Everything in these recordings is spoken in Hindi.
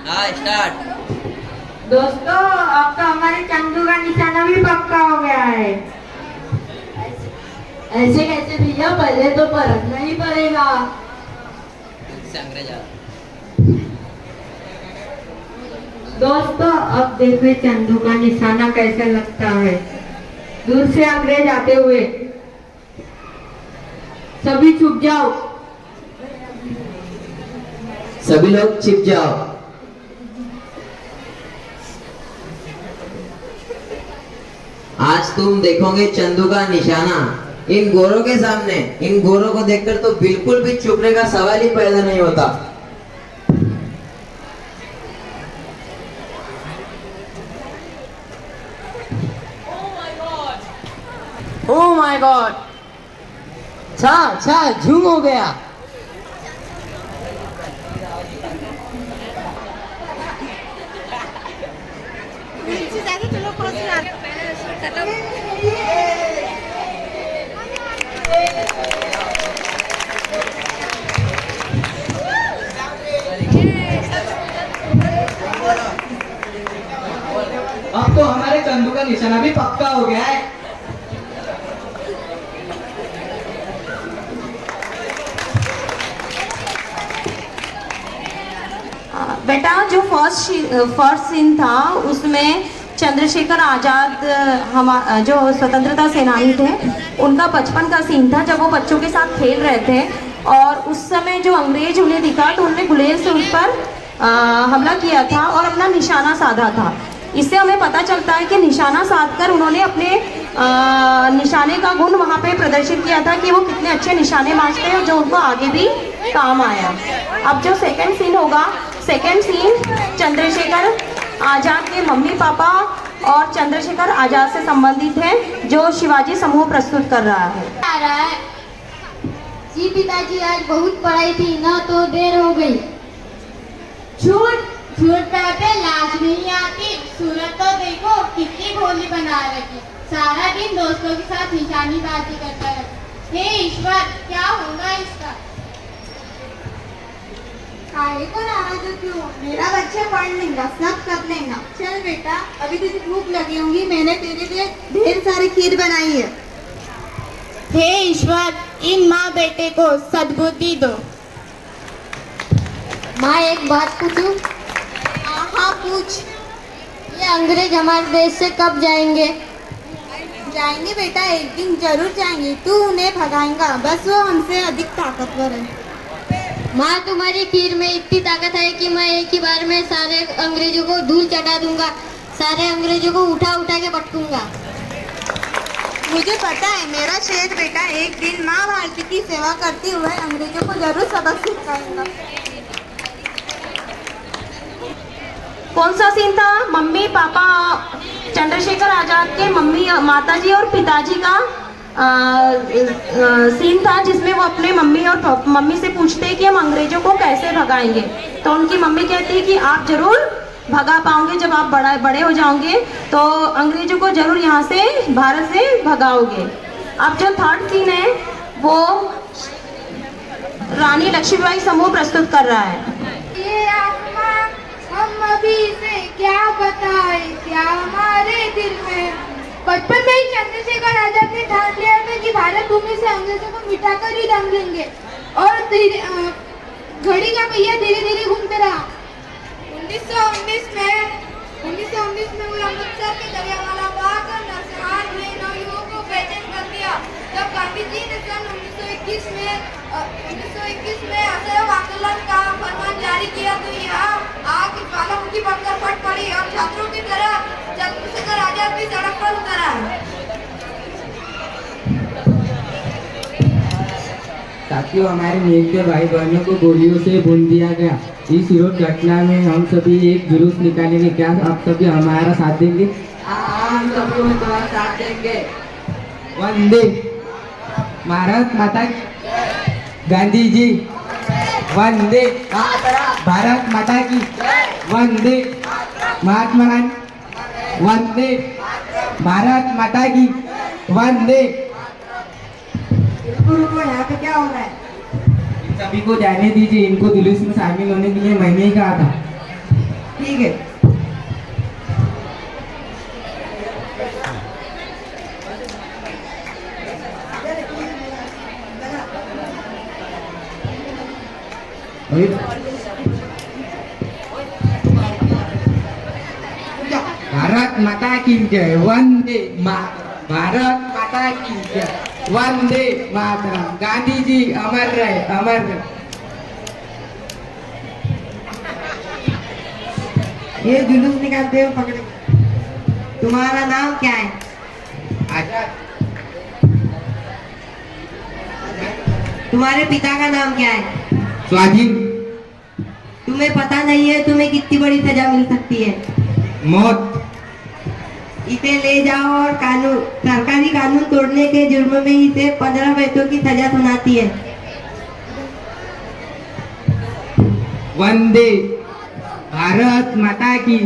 हाँ स्टार्ट। दोस्तों अब तो हमारे चंदू का निशाना भी पक्का हो गया है। ऐसे कैसे भैया, पहले तो परखना ही पड़ेगा। से अंग्रेज आ दोस्तों अब देखिए चंदू का निशाना कैसा लगता है। दूर से अंग्रेज आते हुए। सभी छुप जाओ। सभी लोग छिप जाओ। आज तुम देखोगे चंदू का निशाना। इन गोरों के सामने इन गोरों को देखकर तो बिल्कुल भी छुपने का सवाल ही पैदा नहीं होता। ओह माय गॉड, छा झूम हो गया। अब तो हमारे चंदू का निशाना भी पक्का हो गया है। बेटा जो फर्स्ट सीन था उसमें चंद्रशेखर आज़ाद हम जो स्वतंत्रता सेनानी थे उनका बचपन का सीन था, जब वो बच्चों के साथ खेल रहे थे और उस समय जो अंग्रेज उन्हें दिखा तो उन्होंने गुलेल से उस पर हमला किया था और अपना निशाना साधा था। इससे हमें पता चलता है कि निशाना साधकर उन्होंने अपने निशाने का गुण वहाँ पे प्रदर्शित किया था कि वो कितने अच्छे निशाने बाजते हैं, जो उनको आगे भी काम आया। अब जो सेकंड सीन होगा, सेकंड सीन चंद्रशेखर आज़ाद के मम्मी पापा और चंद्रशेखर आज़ाद से संबंधित है, जो शिवाजी समूह प्रस्तुत कर रहा है। आ रहा है जी पिताजी, आज बहुत पढ़ाई थी ना तो देर हो गई। झूठ झूठ पे लाज नहीं आती। सूरत तो देखो कितनी भोली बना रखी, सारा दिन दोस्तों के साथ निशानीबाजी करता रहता। हे ईश्वर, क्या होगा इसका? काहे को नाराज होती हो? मेरा बच्चा पढ़ लेगा, सब कर लेगा। चल बेटा, अभी तुझे भूख लगी होगी, मैंने तेरे लिए ढेर सारी खीर बनाई है। हे ईश्वर, इन माँ बेटे को सद्बुद्धि दो। माँ एक बात पूछूं? हाँ पूछ। ये अंग्रेज हमारे देश से कब जाएंगे? जाएंगे बेटा, एक दिन जरूर जाएंगे। तू उन्हें भगाएगा, बस वो हमसे अधिक ताकतवर है। माँ तुम्हारी खीर में इतनी ताकत है कि मैं एक ही बार में सारे अंग्रेजों को धूल चटा दूंगा, सारे अंग्रेजों को उठा उठा के पटकूंगा। मुझे पता है मेरा शेर बेटा एक दिन माँ भारती की सेवा करते हुए अंग्रेजों को जरूर सबक सिखाएगा। कौन सा सीन था? मम्मी पापा चंद्रशेखर आज़ाद के मम्मी माताजी और पिताजी का सीन था, जिसमें वो अपने मम्मी से पूछते हैं कि हम अंग्रेजों को कैसे भगाएंगे। तो उनकी मम्मी कहती है कि आप जरूर भगा पाओगे, जब आप बड़े हो जाओगे तो अंग्रेजों को जरूर यहाँ से भारत से भगाओगे। अब जो थर्ड सीन है वो रानी लक्ष्मीबाई समूह प्रस्तुत कर रहा है। ये आत्मा हम अभी से क्या बताए, क्या हमारे दिल में। बचपन में ही चंद्रशेखर आजाद ने ठान लिया था कि भारत भूमि से अंग्रेजों को मिटाकर ही दम लेंगे, और घड़ी का पहिया धीरे धीरे घूमते रहा। 1919 में वो अमृतसर के जलियांवाला बाग और नरसंहार ने नवयुवकों को बेचैन कर दिया। जब गांधी जी ने सन 1921 में असहयोग आंदोलन का फरमान जारी किया तो यहाँ आग की ज्वालामुखी बनकर फट पड़ी और छात्रों की तरह चंद्रशेखर आजाद भी सड़क पर उतरा। साथियों, हमारे नील के भाई बहनों को गोलियों से भून दिया गया। इस विरोध घटना में हम सभी एक जुलूस निकालेंगे। क्या आप सभी हमारा साथ देंगे? हम सभी तुम्हारा साथ देंगे। वंदे भारत माता की, गांधी जी वंदे भारत माता की, वंदे महात्मा गांधी, वंदे भारत माता की, वंदे। रुको, यहाँ पे क्या हो रहा है? सभी को जाने दीजिए, इनको जुलूस में शामिल होने के लिए मैंने ही कहा था। ठीक है। भारत माता की जय, वंदे मातरम। भारत माता की जय, वंदे मातरम। गांधी जी अमर रहे, अमर रहे। ये जुलूस निकालते हो पकड़े। तुम्हारा नाम क्या है? आजाद। तुम्हारे पिता का नाम क्या है? स्वाधीन। तुम्हें पता नहीं है तुम्हें कितनी बड़ी सजा मिल सकती है? मौत। इसे ले जाओ और कानून, सरकारी कानून तोड़ने के जुर्म में इसे 15 पैसों की सजा सुनाती है। वंदे भारत माता की,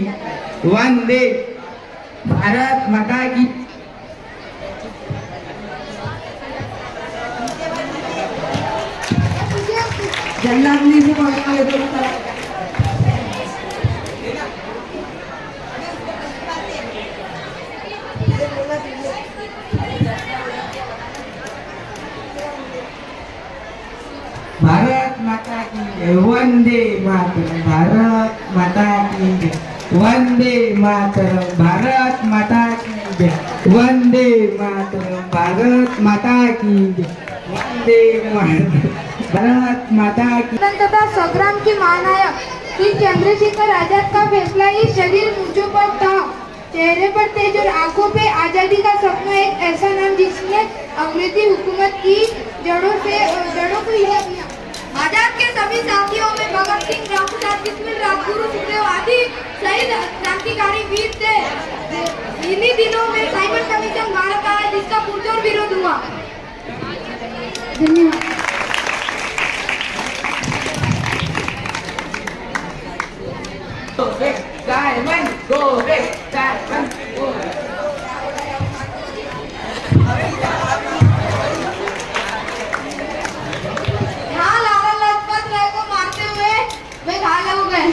वंदे भारत माता की। जल्लादनी से पकड़ा ले दो। भारत माता की जय, वंदे मातरम। भारत माता की जय, वंदे मातरम। भारत माता की जय, वंदे मातरम। भारत माता की जय, वंदे मातरम। भारत माता की। स्वतंत्रता संग्राम के महानायक श्री चंद्रशेखर आजाद का फैसला ही शरीर ऊंचों पर था, चेहरे पर तेज और आंखों पे आजादी का सपना। एक ऐसा नाम जिसने अंग्रेजी हुकूमत की जड़ों को हिला दिया। आजाद के सभी साथियों में भगत सिंह, राम प्रसाद बिस्मिल, राजगुरु, सुखदेव आदि शहीद क्रांतिकारी वीर थे। इन्हीं दिनों में साइमन कमीशन भारत आया, जिसका पुरजोर विरोध हुआ। धन्यवाद। डायमंड गो रे, डायमंड गो रे। यहाँ लाला लाजपत राय को मारते हुए वे घायल हो गए।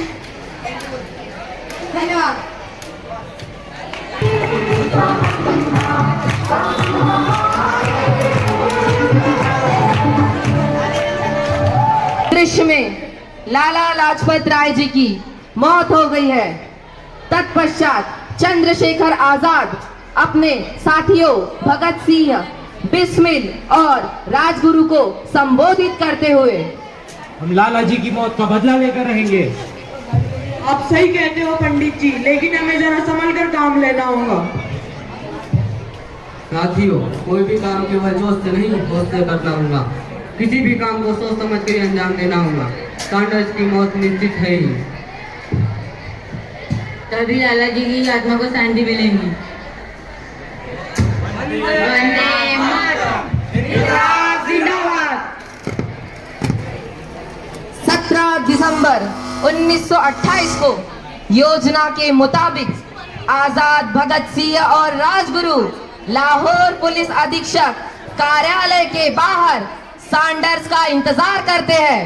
धन्यवाद। दृश्य में लाला लाजपत राय जी की मौत हो गई है। तत्पश्चात चंद्रशेखर आजाद अपने साथियों भगत सिंह, बिस्मिल और राजगुरु को संबोधित करते हुए, हम लाला जी की मौत का बदला लेकर रहेंगे। आप सही कहते हो पंडित जी, लेकिन हमें जरा संभल कर काम लेना होगा। साथियों, कोई भी काम केवल जोश से नहीं, होश से करना होगा। किसी भी काम को सोच समझ कर अंजाम देना होगा। सैंडर्स की मौत निश्चित है ही। तभी लाला जी की आत्मा को शांति मिलेगी। 17 दिसंबर 1928 को योजना के मुताबिक आजाद, भगत सिंह और राजगुरु लाहौर पुलिस अधीक्षक कार्यालय के बाहर सैंडर्स का इंतजार करते हैं।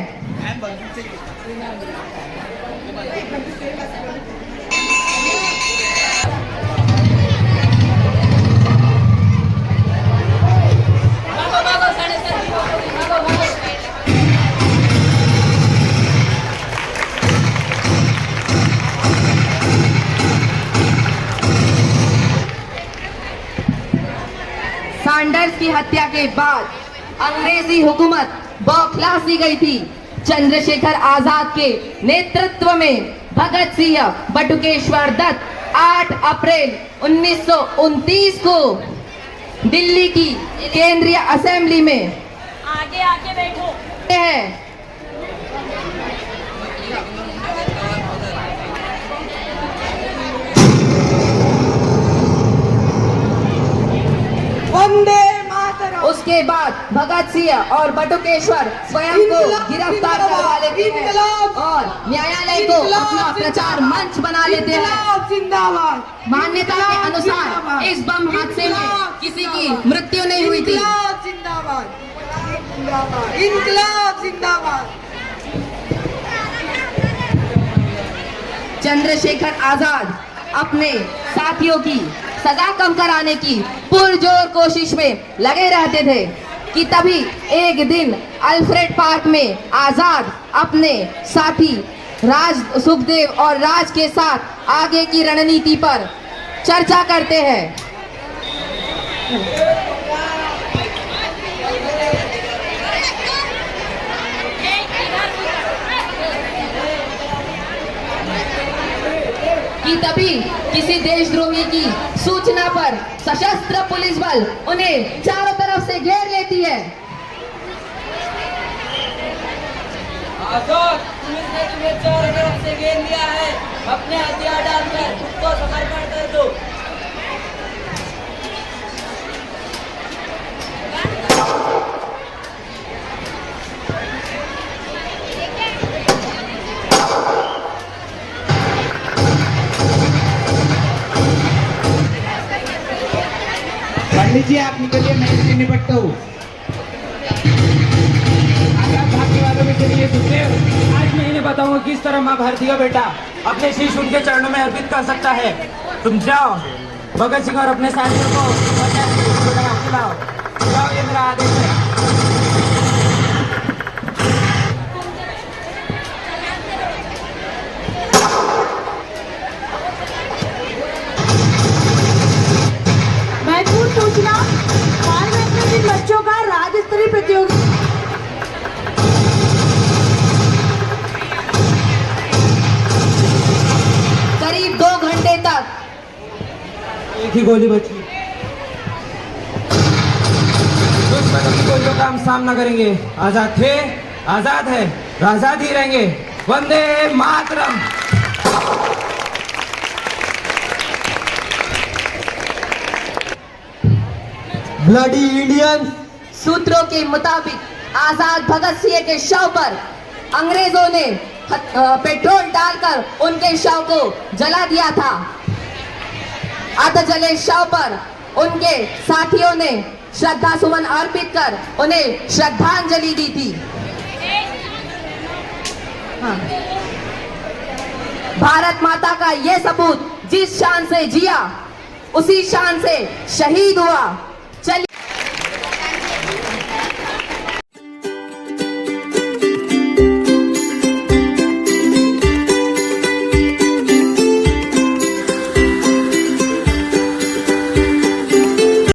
सैंडर्स की हत्या के बाद अंग्रेजी हुकूमत बौखला सी गई थी। चंद्रशेखर आजाद के नेतृत्व में भगत सिंह, बटुकेश्वर दत्त 8 अप्रैल 1929 को दिल्ली की केंद्रीय असेंबली में आगे बैठो है। वंदे मातरम। उसके बाद भगत सिंह और बटुकेश्वर स्वयं को गिरफ्तार करवा लेते हैं और न्यायालय को अपना प्रचार मंच बना लेते हैं। जिंदाबाद। मान्यता के अनुसार इस बम हादसे में किसी की मृत्यु नहीं हुई थी। जिंदाबाद, इंकलाब जिंदाबाद। चंद्रशेखर आजाद अपने साथियों की सजा कम कराने की पुरजोर कोशिश में लगे रहते थे कि तभी एक दिन अल्फ्रेड पार्क में आजाद अपने साथी राज सुखदेव और राज के साथ आगे की रणनीति पर चर्चा करते हैं। कि तभी किसी देशद्रोही की सूचना पर सशस्त्र पुलिस बल उन्हें चारों तरफ से घेर लेती है। आजाद, पुलिस ने तुम्हें चारों तरफ से घेर लिया है। अपने हथियार डालकर खुद को समर्पण कर दो। पंडित जी आप निकलिए, मैं इससे निपटता हूँ। आजाद भागने वालों में चलिए सुखदेव। आज मैं इन्हें बताऊंगा किस तरह माँ भारती का बेटा अपने शीश उनके चरणों में अर्पित कर सकता है। तुम जाओ भगत सिंह और अपने साथियों को खिलाओ। जाओ, ये मेरा आदेश है। महत्वपूर्ण सूचना, हाल में अपने जिन बच्चों का राज्य स्तरीय प्रतियोगिता करीब 2 घंटे तक एक ही गोली बची। दुश्मनों की गोलियों का हम सामना करेंगे। आजाद थे, आजाद है, आजाद ही रहेंगे। वंदे मातरम। Bloody Indian. सूत्रों के मुताबिक आजाद भगत सिंह के शव पर अंग्रेजों ने पेट्रोल डालकर उनके शव को जला दिया था। अध जले शव पर उनके साथियों ने श्रद्धा सुमन अर्पित कर उन्हें श्रद्धांजलि दी थी। हाँ। भारत माता का यह सपूत जिस शान से जिया उसी शान से शहीद हुआ।